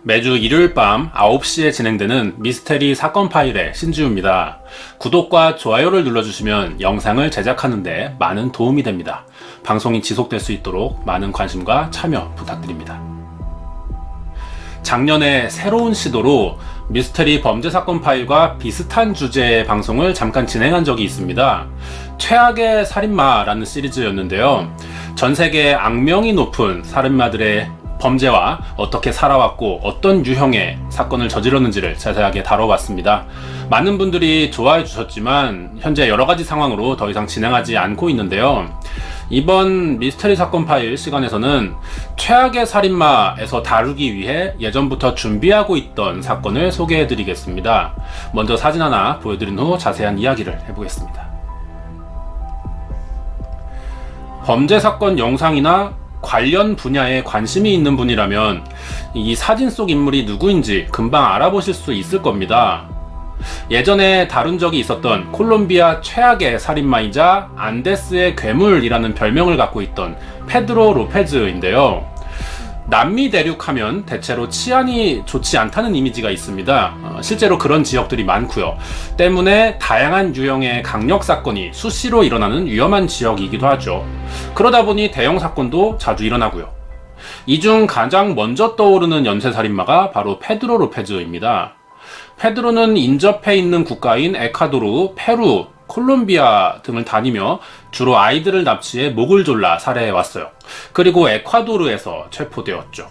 매주 일요일 밤 9시에 진행되는 미스테리 사건 파일의 신지우입니다. 구독과 좋아요를 눌러주시면 영상을 제작하는 데 많은 도움이 됩니다. 방송이 지속될 수 있도록 많은 관심과 참여 부탁드립니다. 작년에 새로운 시도로 미스테리 범죄 사건 파일과 비슷한 주제의 방송을 잠깐 진행한 적이 있습니다. 최악의 살인마라는 시리즈였는데요. 전 세계 악명이 높은 살인마들의 범죄와 어떻게 살아왔고 어떤 유형의 사건을 저질렀는지를 자세하게 다뤄봤습니다. 많은 분들이 좋아해 주셨지만 현재 여러가지 상황으로 더 이상 진행하지 않고 있는데요. 이번 미스터리 사건 파일 시간에서는 최악의 살인마에서 다루기 위해 예전부터 준비하고 있던 사건을 소개해 드리겠습니다. 먼저 사진 하나 보여드린 후 자세한 이야기를 해보겠습니다. 범죄 사건 영상이나 관련 분야에 관심이 있는 분이라면 이 사진 속 인물이 누구인지 금방 알아보실 수 있을 겁니다. 예전에 다룬 적이 있었던 콜롬비아 최악의 살인마이자 안데스의 괴물이라는 별명을 갖고 있던 페드로 로페즈인데요. 남미 대륙하면 대체로 치안이 좋지 않다는 이미지가 있습니다. 실제로 그런 지역들이 많고요. 때문에 다양한 유형의 강력 사건이 수시로 일어나는 위험한 지역이기도 하죠. 그러다 보니 대형 사건도 자주 일어나고요. 이 중 가장 먼저 떠오르는 연쇄살인마가 바로 페드로 로페즈입니다. 페드로는 인접해 있는 국가인 에콰도르, 페루, 콜롬비아 등을 다니며 주로 아이들을 납치해 목을 졸라 살해해왔어요. 그리고 에콰도르에서 체포되었죠.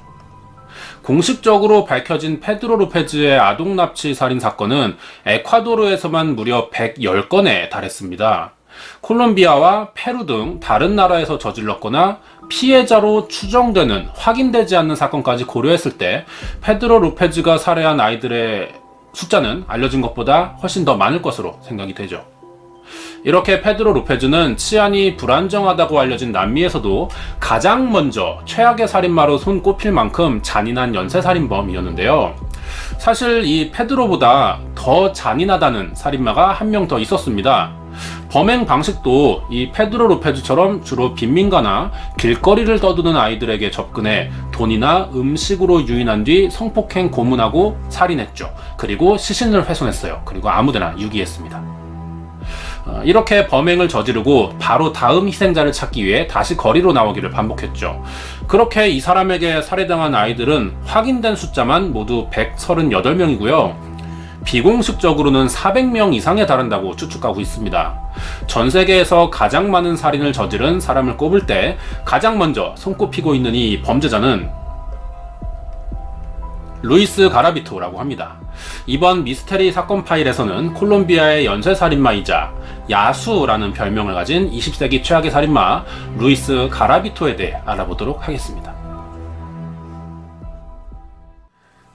공식적으로 밝혀진 페드로 로페즈의 아동 납치 살인 사건은 에콰도르에서만 무려 110건에 달했습니다. 콜롬비아와 페루 등 다른 나라에서 저질렀거나 피해자로 추정되는 확인되지 않는 사건까지 고려했을 때 페드로 로페즈가 살해한 아이들의 숫자는 알려진 것보다 훨씬 더 많을 것으로 생각이 되죠. 이렇게 페드로 로페즈는 치안이 불안정하다고 알려진 남미에서도 가장 먼저 최악의 살인마로 손꼽힐 만큼 잔인한 연쇄살인범이었는데요. 사실 이 페드로보다 더 잔인하다는 살인마가 한 명 더 있었습니다. 범행 방식도 이 페드로 로페즈처럼 주로 빈민가나 길거리를 떠드는 아이들에게 접근해 돈이나 음식으로 유인한 뒤 성폭행 고문하고 살인했죠. 그리고 시신을 훼손했어요. 그리고 아무데나 유기했습니다. 이렇게 범행을 저지르고 바로 다음 희생자를 찾기 위해 다시 거리로 나오기를 반복했죠. 그렇게 이 사람에게 살해당한 아이들은 확인된 숫자만 모두 138명이고요. 비공식적으로는 400명 이상에 달한다고 추측하고 있습니다. 전 세계에서 가장 많은 살인을 저지른 사람을 꼽을 때 가장 먼저 손꼽히고 있는 이 범죄자는 루이스 가라비토라고 합니다. 이번 미스테리 사건 파일에서는 콜롬비아의 연쇄살인마이자 야수라는 별명을 가진 20세기 최악의 살인마 루이스 가라비토에 대해 알아보도록 하겠습니다.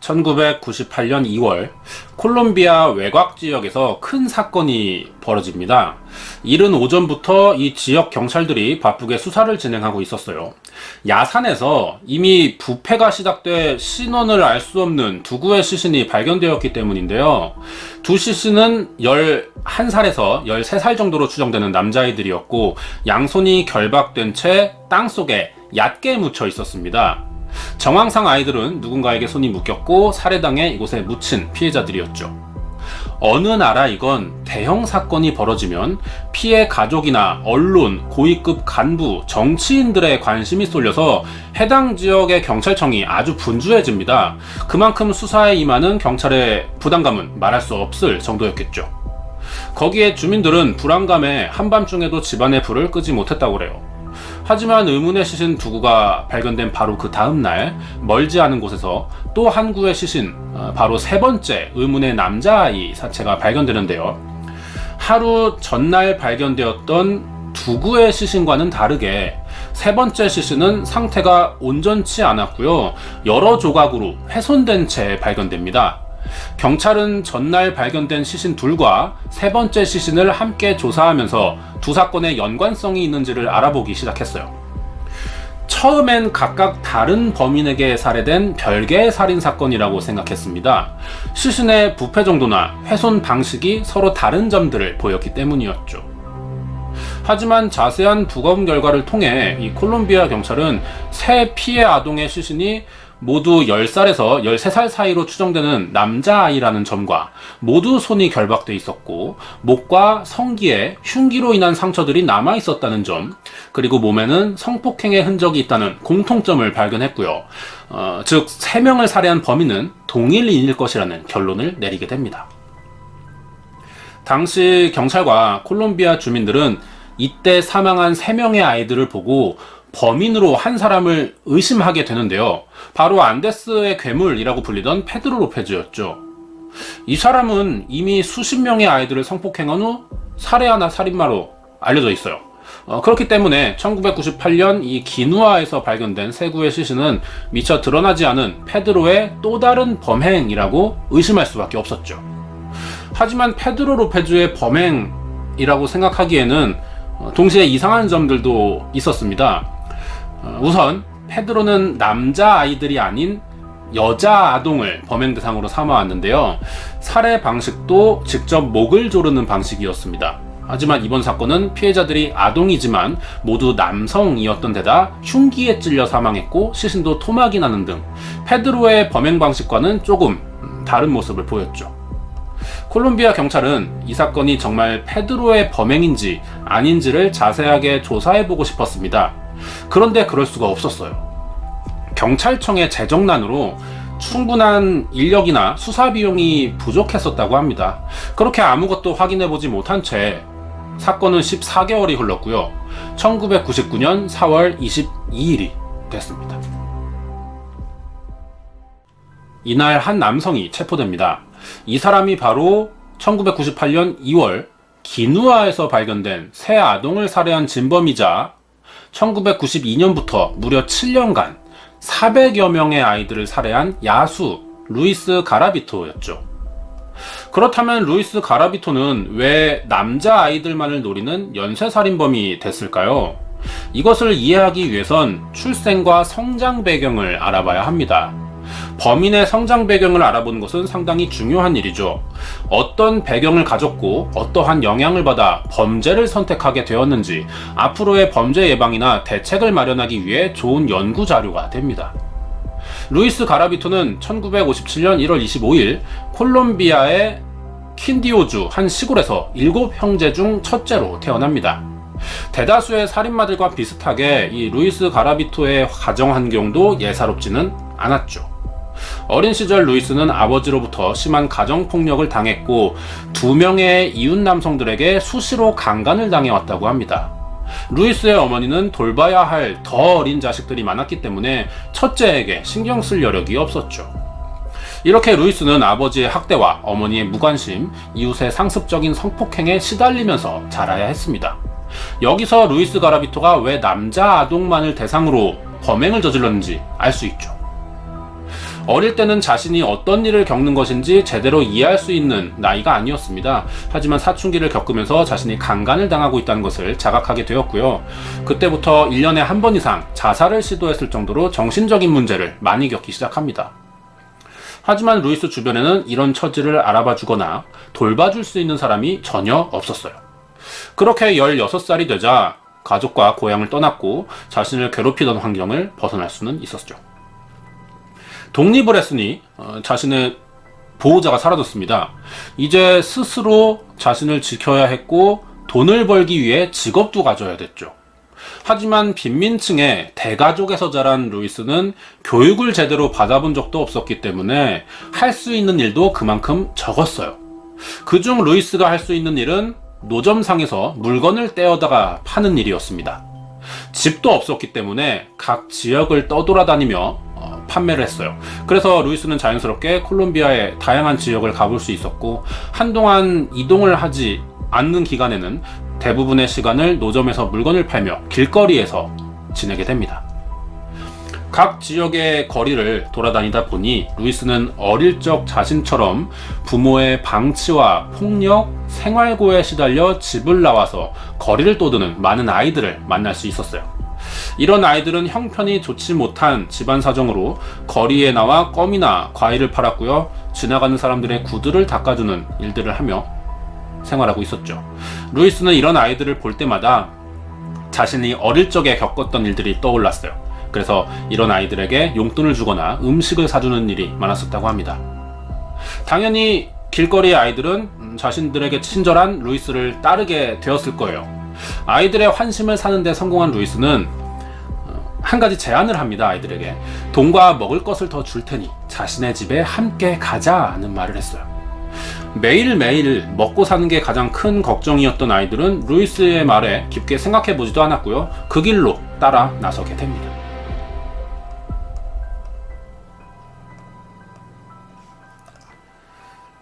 1998년 2월 콜롬비아 외곽 지역에서 큰 사건이 벌어집니다. 이른 오전부터 이 지역 경찰들이 바쁘게 수사를 진행하고 있었어요. 야산에서 이미 부패가 시작돼 신원을 알 수 없는 두 구의 시신이 발견되었기 때문인데요. 두 시신은 11살에서 13살 정도로 추정되는 남자아이들이었고 양손이 결박된 채 땅속에 얕게 묻혀 있었습니다. 정황상 아이들은 누군가에게 손이 묶였고 살해당해 이곳에 묻힌 피해자들이었죠. 어느 나라이건 대형 사건이 벌어지면 피해 가족이나 언론, 고위급 간부, 정치인들의 관심이 쏠려서 해당 지역의 경찰청이 아주 분주해집니다. 그만큼 수사에 임하는 경찰의 부담감은 말할 수 없을 정도였겠죠. 거기에 주민들은 불안감에 한밤중에도 집안의 불을 끄지 못했다고 그래요. 하지만 의문의 시신 두 구가 발견된 바로 그 다음날 멀지 않은 곳에서 또 한 구의 시신, 바로 세 번째 의문의 남자아이 사체가 발견되는데요. 하루 전날 발견되었던 두 구의 시신과는 다르게 세 번째 시신은 상태가 온전치 않았고요. 여러 조각으로 훼손된 채 발견됩니다. 경찰은 전날 발견된 시신 둘과 세 번째 시신을 함께 조사하면서 두 사건의 연관성이 있는지를 알아보기 시작했어요. 처음엔 각각 다른 범인에게 살해된 별개의 살인사건이라고 생각했습니다. 시신의 부패 정도나 훼손 방식이 서로 다른 점들을 보였기 때문이었죠. 하지만 자세한 부검 결과를 통해 이 콜롬비아 경찰은 세 피해 아동의 시신이 모두 10살에서 13살 사이로 추정되는 남자아이라는 점과 모두 손이 결박돼 있었고 목과 성기에 흉기로 인한 상처들이 남아 있었다는 점, 그리고 몸에는 성폭행의 흔적이 있다는 공통점을 발견했고요. 즉 3명을 살해한 범인은 동일인일 것이라는 결론을 내리게 됩니다. 당시 경찰과 콜롬비아 주민들은 이때 사망한 3명의 아이들을 보고 범인으로 한 사람을 의심하게 되는데요. 바로 안데스의 괴물이라고 불리던 페드로 로페즈였죠. 이 사람은 이미 수십 명의 아이들을 성폭행한 후 살해하나 살인마로 알려져 있어요. 그렇기 때문에 1998년 이 기누아에서 발견된 세구의 시신은 미처 드러나지 않은 페드로의 또 다른 범행이라고 의심할 수밖에 없었죠. 하지만 페드로 로페즈의 범행이라고 생각하기에는 동시에 이상한 점들도 있었습니다. 우선 페드로는 남자아이들이 아닌 여자 아동을 범행 대상으로 삼아왔는데요. 살해 방식도 직접 목을 조르는 방식이었습니다. 하지만 이번 사건은 피해자들이 아동이지만 모두 남성이었던 데다 흉기에 찔려 사망했고 시신도 토막이 나는 등 페드로의 범행 방식과는 조금 다른 모습을 보였죠. 콜롬비아 경찰은 이 사건이 정말 페드로의 범행인지 아닌지를 자세하게 조사해보고 싶었습니다. 그런데 그럴 수가 없었어요. 경찰청의 재정난으로 충분한 인력이나 수사 비용이 부족했었다고 합니다. 그렇게 아무것도 확인해보지 못한 채 사건은 14개월이 흘렀고요. 1999년 4월 22일이 됐습니다. 이날 한 남성이 체포됩니다. 이 사람이 바로 1998년 2월 기누아에서 발견된 새 아동을 살해한 진범이자 1992년부터 무려 7년간 400여 명의 아이들을 살해한 야수 루이스 가라비토였죠. 그렇다면 루이스 가라비토는 왜 남자아이들만을 노리는 연쇄살인범이 됐을까요? 이것을 이해하기 위해선 출생과 성장 배경을 알아봐야 합니다. 범인의 성장 배경을 알아보는 것은 상당히 중요한 일이죠. 어떤 배경을 가졌고 어떠한 영향을 받아 범죄를 선택하게 되었는지 앞으로의 범죄 예방이나 대책을 마련하기 위해 좋은 연구 자료가 됩니다. 루이스 가라비토는 1957년 1월 25일 콜롬비아의 퀸디오주 한 시골에서 7형제 중 첫째로 태어납니다. 대다수의 살인마들과 비슷하게 이 루이스 가라비토의 가정 환경도 예사롭지는 않았죠. 어린 시절 루이스는 아버지로부터 심한 가정폭력을 당했고 2명의 이웃 남성들에게 수시로 강간을 당해왔다고 합니다. 루이스의 어머니는 돌봐야 할 더 어린 자식들이 많았기 때문에 첫째에게 신경 쓸 여력이 없었죠. 이렇게 루이스는 아버지의 학대와 어머니의 무관심, 이웃의 상습적인 성폭행에 시달리면서 자라야 했습니다. 여기서 루이스 가라비토가 왜 남자 아동만을 대상으로 범행을 저질렀는지 알 수 있죠. 어릴 때는 자신이 어떤 일을 겪는 것인지 제대로 이해할 수 있는 나이가 아니었습니다. 하지만 사춘기를 겪으면서 자신이 강간을 당하고 있다는 것을 자각하게 되었고요. 그때부터 1년에 한 번 이상 자살을 시도했을 정도로 정신적인 문제를 많이 겪기 시작합니다. 하지만 루이스 주변에는 이런 처지를 알아봐 주거나 돌봐줄 수 있는 사람이 전혀 없었어요. 그렇게 16살이 되자 가족과 고향을 떠났고 자신을 괴롭히던 환경을 벗어날 수는 있었죠. 독립을 했으니 자신의 보호자가 사라졌습니다. 이제 스스로 자신을 지켜야 했고 돈을 벌기 위해 직업도 가져야 됐죠. 하지만 빈민층의 대가족에서 자란 루이스는 교육을 제대로 받아본 적도 없었기 때문에 할 수 있는 일도 그만큼 적었어요. 그중 루이스가 할 수 있는 일은 노점상에서 물건을 떼어다가 파는 일이었습니다. 집도 없었기 때문에 각 지역을 떠돌아다니며 판매를 했어요. 그래서 루이스는 자연스럽게 콜롬비아의 다양한 지역을 가볼 수 있었고 한동안 이동을 하지 않는 기간에는 대부분의 시간을 노점에서 물건을 팔며 길거리에서 지내게 됩니다. 각 지역의 거리를 돌아다니다 보니 루이스는 어릴 적 자신처럼 부모의 방치와 폭력, 생활고에 시달려 집을 나와서 거리를 떠드는 많은 아이들을 만날 수 있었어요. 이런 아이들은 형편이 좋지 못한 집안 사정으로 거리에 나와 껌이나 과일을 팔았고요. 지나가는 사람들의 구두를 닦아주는 일들을 하며 생활하고 있었죠. 루이스는 이런 아이들을 볼 때마다 자신이 어릴 적에 겪었던 일들이 떠올랐어요. 그래서 이런 아이들에게 용돈을 주거나 음식을 사주는 일이 많았었다고 합니다. 당연히 길거리의 아이들은 자신들에게 친절한 루이스를 따르게 되었을 거예요. 아이들의 환심을 사는데 성공한 루이스는 한 가지 제안을 합니다. 아이들에게 돈과 먹을 것을 더 줄 테니 자신의 집에 함께 가자는 말을 했어요. 매일매일 먹고 사는 게 가장 큰 걱정이었던 아이들은 루이스의 말에 깊게 생각해 보지도 않았고요. 그 길로 따라 나서게 됩니다.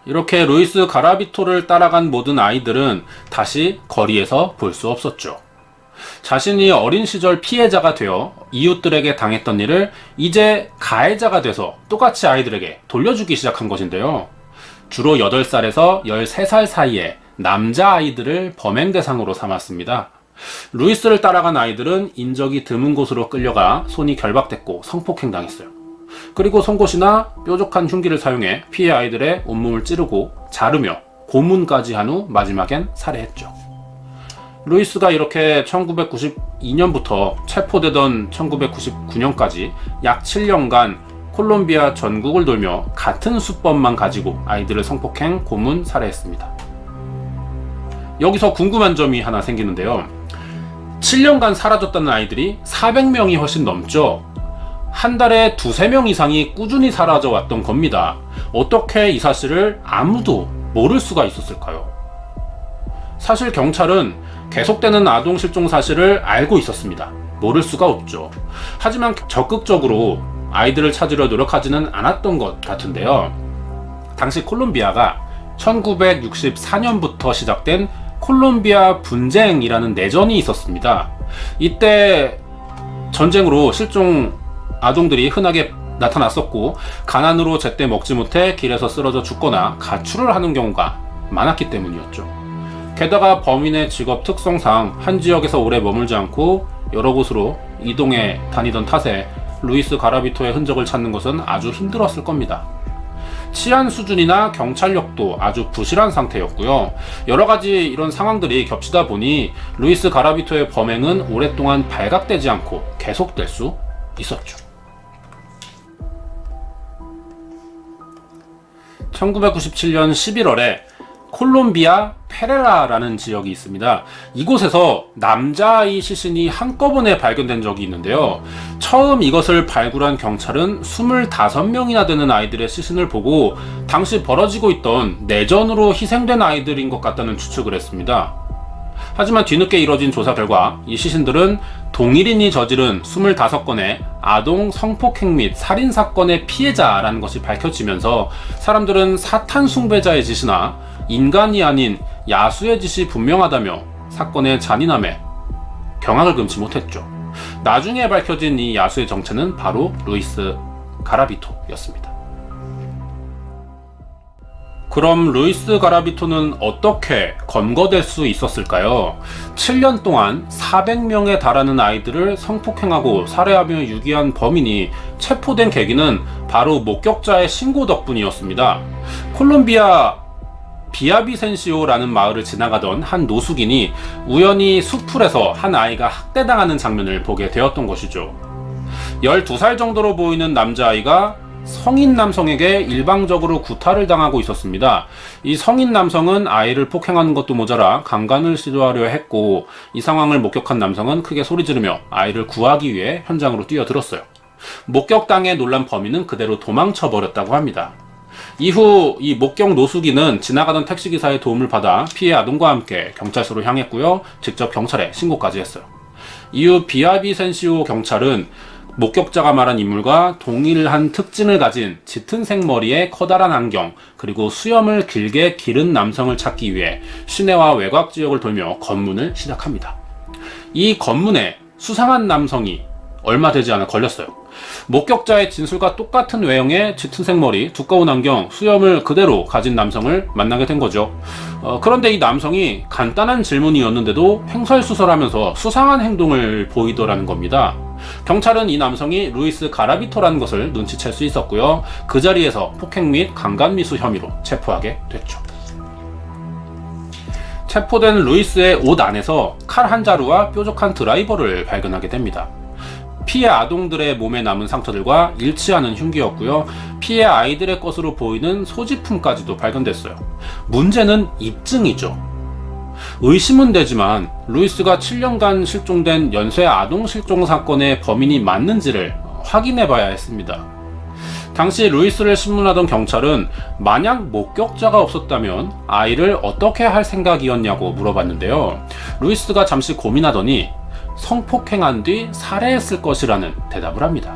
이렇게 루이스 가라비토를 따라간 모든 아이들은 다시 거리에서 볼 수 없었죠. 자신이 어린 시절 피해자가 되어 이웃들에게 당했던 일을 이제 가해자가 돼서 똑같이 아이들에게 돌려주기 시작한 것인데요. 주로 8살에서 13살 사이에 남자아이들을 범행 대상으로 삼았습니다. 루이스를 따라간 아이들은 인적이 드문 곳으로 끌려가 손이 결박됐고 성폭행당했어요. 그리고 송곳이나 뾰족한 흉기를 사용해 피해 아이들의 온몸을 찌르고 자르며 고문까지 한 후 마지막엔 살해했죠. 루이스가 이렇게 1992년부터 체포되던 1999년까지 약 7년간 콜롬비아 전국을 돌며 같은 수법만 가지고 아이들을 성폭행, 고문, 살해했습니다. 여기서 궁금한 점이 하나 생기는데요. 7년간 사라졌다는 아이들이 400명이 훨씬 넘죠. 한 달에 2-3명 이상이 꾸준히 사라져 왔던 겁니다. 어떻게 이 사실을 아무도 모를 수가 있었을까요? 사실 경찰은 계속되는 아동 실종 사실을 알고 있었습니다. 모를 수가 없죠. 하지만 적극적으로 아이들을 찾으려 노력하지는 않았던 것 같은데요. 당시 콜롬비아가 1964년부터 시작된 콜롬비아 분쟁이라는 내전이 있었습니다. 이때 전쟁으로 실종 아동들이 흔하게 나타났었고 가난으로 제때 먹지 못해 길에서 쓰러져 죽거나 가출을 하는 경우가 많았기 때문이었죠. 게다가 범인의 직업 특성상 한 지역에서 오래 머물지 않고 여러 곳으로 이동해 다니던 탓에 루이스 가라비토의 흔적을 찾는 것은 아주 힘들었을 겁니다. 치안 수준이나 경찰력도 아주 부실한 상태였고요. 여러가지 이런 상황들이 겹치다 보니 루이스 가라비토의 범행은 오랫동안 발각되지 않고 계속될 수 있었죠. 1997년 11월에 콜롬비아 페레라라는 지역이 있습니다. 이곳에서 남자아이 시신이 한꺼번에 발견된 적이 있는데요. 처음 이것을 발굴한 경찰은 25명이나 되는 아이들의 시신을 보고 당시 벌어지고 있던 내전으로 희생된 아이들인 것 같다는 추측을 했습니다. 하지만 뒤늦게 이뤄진 조사 결과 이 시신들은 동일인이 저지른 25건의 아동 성폭행 및 살인 사건의 피해자라는 것이 밝혀지면서 사람들은 사탄 숭배자의 짓이나 인간이 아닌 야수의 짓이 분명하다며 사건의 잔인함에 경악을 금치 못했죠. 나중에 밝혀진 이 야수의 정체는 바로 루이스 가라비토였습니다. 그럼 루이스 가라비토는 어떻게 검거될 수 있었을까요? 7년 동안 400명에 달하는 아이들을 성폭행하고 살해하며 유기한 범인이 체포된 계기는 바로 목격자의 신고 덕분이었습니다. 콜롬비아 비아비센시오라는 마을을 지나가던 한 노숙인이 우연히 숲풀에서 한 아이가 학대당하는 장면을 보게 되었던 것이죠. 12살 정도로 보이는 남자아이가 성인 남성에게 일방적으로 구타를 당하고 있었습니다. 이 성인 남성은 아이를 폭행하는 것도 모자라 강간을 시도하려 했고 이 상황을 목격한 남성은 크게 소리 지르며 아이를 구하기 위해 현장으로 뛰어들었어요. 목격당해 놀란 범인은 그대로 도망쳐 버렸다고 합니다. 이후 이 목격 노숙인은 지나가던 택시기사의 도움을 받아 피해 아동과 함께 경찰서로 향했고요. 직접 경찰에 신고까지 했어요. 이후 비아비센시오 경찰은 목격자가 말한 인물과 동일한 특징을 가진 짙은 색머리에 커다란 안경, 그리고 수염을 길게 기른 남성을 찾기 위해 시내와 외곽 지역을 돌며 검문을 시작합니다. 이 검문에 수상한 남성이 얼마 되지 않아 걸렸어요. 목격자의 진술과 똑같은 외형의 짙은 색머리, 두꺼운 안경, 수염을 그대로 가진 남성을 만나게 된 거죠. 그런데 이 남성이 간단한 질문이었는데도 횡설수설하면서 수상한 행동을 보이더라는 겁니다. 경찰은 이 남성이 루이스 가라비토라는 것을 눈치챌 수 있었고요. 그 자리에서 폭행 및 강간미수 혐의로 체포하게 됐죠. 체포된 루이스의 옷 안에서 칼 한 자루와 뾰족한 드라이버를 발견하게 됩니다. 피해 아동들의 몸에 남은 상처들과 일치하는 흉기였고요. 피해 아이들의 것으로 보이는 소지품까지도 발견됐어요. 문제는 입증이죠. 의심은 되지만 루이스가 7년간 실종된 연쇄 아동 실종 사건의 범인이 맞는지를 확인해 봐야 했습니다. 당시 루이스를 신문하던 경찰은 만약 목격자가 없었다면 아이를 어떻게 할 생각이었냐고 물어봤는데요. 루이스가 잠시 고민하더니 성폭행한 뒤 살해했을 것이라는 대답을 합니다.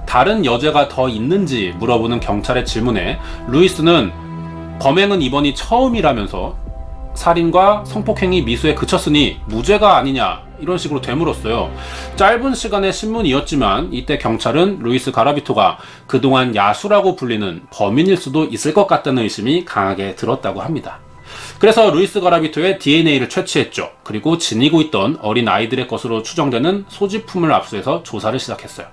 다른 여자가 더 있는지 물어보는 경찰의 질문에 루이스는 범행은 이번이 처음이라면서 살인과 성폭행이 미수에 그쳤으니 무죄가 아니냐 이런 식으로 되물었어요. 짧은 시간의 신문이었지만 이때 경찰은 루이스 가라비토가 그동안 야수라고 불리는 범인일 수도 있을 것 같다는 의심이 강하게 들었다고 합니다. 그래서 루이스 가라비토의 DNA를 채취했죠. 그리고 지니고 있던 어린 아이들의 것으로 추정되는 소지품을 압수해서 조사를 시작했어요.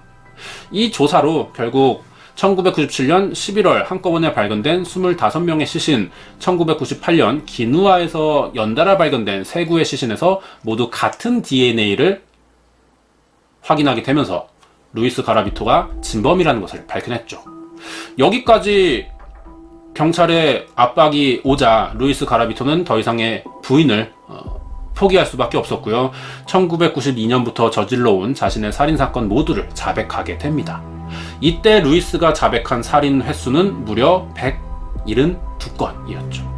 이 조사로 결국 1997년 11월 한꺼번에 발견된 25명의 시신, 1998년 기누아에서 연달아 발견된 3구의 시신에서 모두 같은 DNA를 확인하게 되면서 루이스 가라비토가 진범이라는 것을 밝혀냈죠. 여기까지 경찰의 압박이 오자 루이스 가라비토는 더 이상의 부인을 포기할 수밖에 없었고요. 1992년부터 저질러온 자신의 살인사건 모두를 자백하게 됩니다. 이때 루이스가 자백한 살인 횟수는 무려 172건이었죠.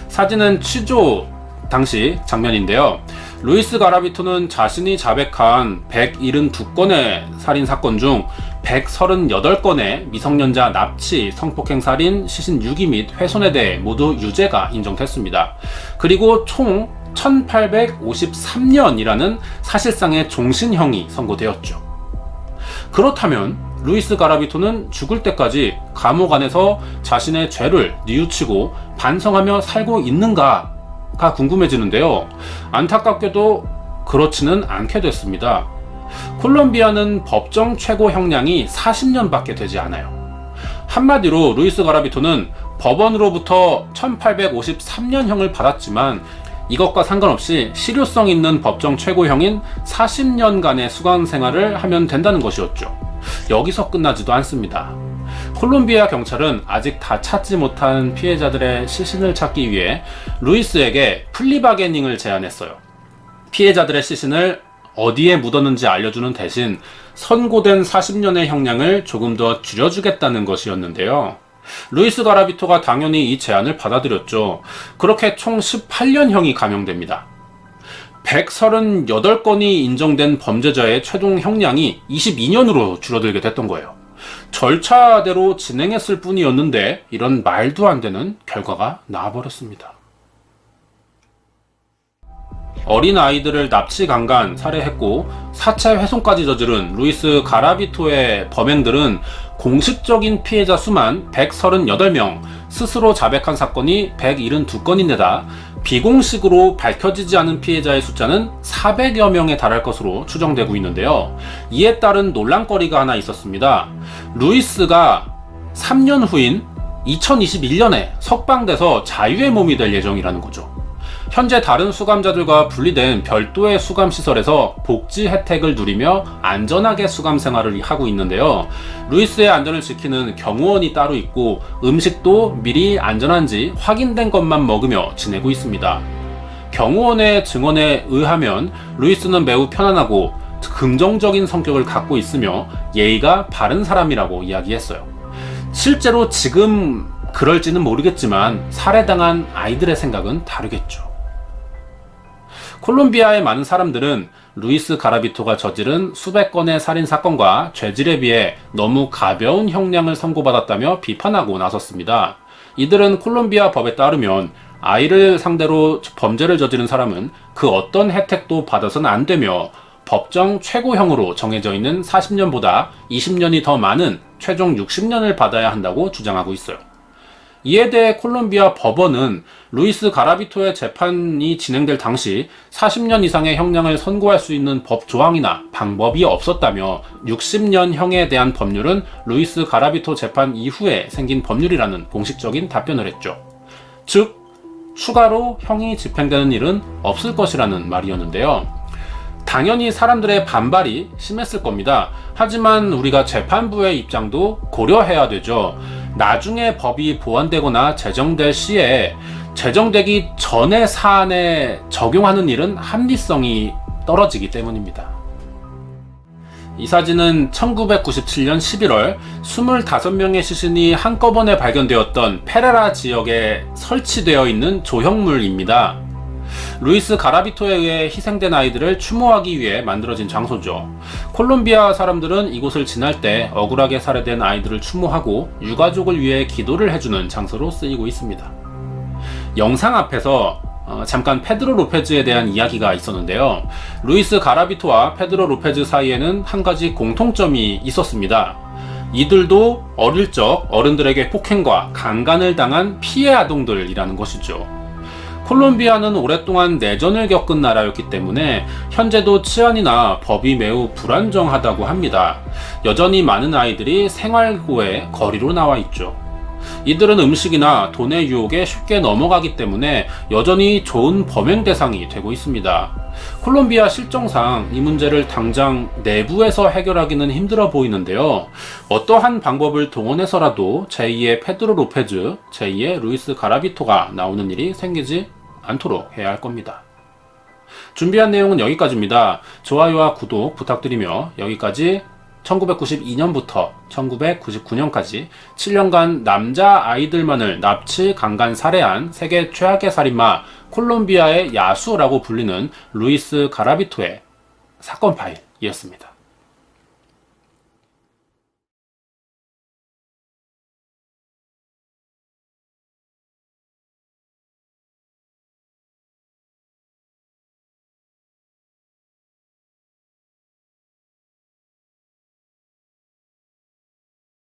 사진은 취조 당시 장면인데요. 루이스 가라비토는 자신이 자백한 172건의 살인사건 중 138건의 미성년자 납치, 성폭행 살인, 시신 유기 및 훼손에 대해 모두 유죄가 인정됐습니다. 그리고 총 1853년이라는 사실상의 종신형이 선고되었죠. 그렇다면 루이스 가라비토는 죽을 때까지 감옥 안에서 자신의 죄를 뉘우치고 반성하며 살고 있는가가 궁금해지는데요. 안타깝게도 그렇지는 않게 됐습니다. 콜롬비아는 법정 최고 형량이 40년밖에 되지 않아요. 한마디로 루이스 가라비토는 법원으로부터 1853년형을 받았지만 이것과 상관없이 실효성 있는 법정 최고형인 40년간의 수감 생활을 하면 된다는 것이었죠. 여기서 끝나지도 않습니다. 콜롬비아 경찰은 아직 다 찾지 못한 피해자들의 시신을 찾기 위해 루이스에게 플리바게닝을 제안했어요. 피해자들의 시신을 어디에 묻었는지 알려주는 대신 선고된 40년의 형량을 조금 더 줄여주겠다는 것이었는데요. 루이스 가라비토가 당연히 이 제안을 받아들였죠. 그렇게 총 18년형이 감형됩니다. 138건이 인정된 범죄자의 최종 형량이 22년으로 줄어들게 됐던 거예요. 절차대로 진행했을 뿐이었는데 이런 말도 안 되는 결과가 나와버렸습니다. 어린 아이들을 납치 강간, 살해했고 사체 훼손까지 저지른 루이스 가라비토의 범행들은 공식적인 피해자 수만 138명, 스스로 자백한 사건이 172건인데다 비공식으로 밝혀지지 않은 피해자의 숫자는 400여 명에 달할 것으로 추정되고 있는데요. 이에 따른 논란거리가 하나 있었습니다. 루이스가 3년 후인 2021년에 석방돼서 자유의 몸이 될 예정이라는 거죠. 현재 다른 수감자들과 분리된 별도의 수감시설에서 복지 혜택을 누리며 안전하게 수감 생활을 하고 있는데요. 루이스의 안전을 지키는 경호원이 따로 있고 음식도 미리 안전한지 확인된 것만 먹으며 지내고 있습니다. 경호원의 증언에 의하면 루이스는 매우 편안하고 긍정적인 성격을 갖고 있으며 예의가 바른 사람이라고 이야기했어요. 실제로 지금 그럴지는 모르겠지만 살해당한 아이들의 생각은 다르겠죠. 콜롬비아의 많은 사람들은 루이스 가라비토가 저지른 수백 건의 살인사건과 죄질에 비해 너무 가벼운 형량을 선고받았다며 비판하고 나섰습니다. 이들은 콜롬비아 법에 따르면 아이를 상대로 범죄를 저지른 사람은 그 어떤 혜택도 받아서는 안 되며 법정 최고형으로 정해져 있는 40년보다 20년이 더 많은 최종 60년을 받아야 한다고 주장하고 있어요. 이에 대해 콜롬비아 법원은 루이스 가라비토의 재판이 진행될 당시 40년 이상의 형량을 선고할 수 있는 법 조항이나 방법이 없었다며 60년형에 대한 법률은 루이스 가라비토 재판 이후에 생긴 법률이라는 공식적인 답변을 했죠. 즉, 추가로 형이 집행되는 일은 없을 것이라는 말이었는데요. 당연히 사람들의 반발이 심했을 겁니다. 하지만 우리가 재판부의 입장도 고려해야 되죠. 나중에 법이 보완되거나 제정될 시에 제정되기 전의 사안에 적용하는 일은 합리성이 떨어지기 때문입니다. 이 사진은 1997년 11월 25명의 시신이 한꺼번에 발견되었던 페레라 지역에 설치되어 있는 조형물입니다. 루이스 가라비토에 의해 희생된 아이들을 추모하기 위해 만들어진 장소죠. 콜롬비아 사람들은 이곳을 지날 때 억울하게 살해된 아이들을 추모하고 유가족을 위해 기도를 해주는 장소로 쓰이고 있습니다. 영상 앞에서 잠깐 페드로 로페즈에 대한 이야기가 있었는데요. 루이스 가라비토와 페드로 로페즈 사이에는 한 가지 공통점이 있었습니다. 이들도 어릴 적 어른들에게 폭행과 강간을 당한 피해 아동들이라는 것이죠. 콜롬비아는 오랫동안 내전을 겪은 나라였기 때문에 현재도 치안이나 법이 매우 불안정하다고 합니다. 여전히 많은 아이들이 생활고의 거리로 나와 있죠. 이들은 음식이나 돈의 유혹에 쉽게 넘어가기 때문에 여전히 좋은 범행 대상이 되고 있습니다. 콜롬비아 실정상 이 문제를 당장 내부에서 해결하기는 힘들어 보이는데요. 어떠한 방법을 동원해서라도 제2의 페드로 로페즈, 제2의 루이스 가라비토가 나오는 일이 생기지 않도록 해야 할 겁니다. 준비한 내용은 여기까지입니다. 좋아요와 구독 부탁드리며 여기까지 1992년부터 1999년까지 7년간 남자 아이들만을 납치, 강간, 살해한 세계 최악의 살인마 콜롬비아의 야수라고 불리는 루이스 가라비토의 사건 파일이었습니다.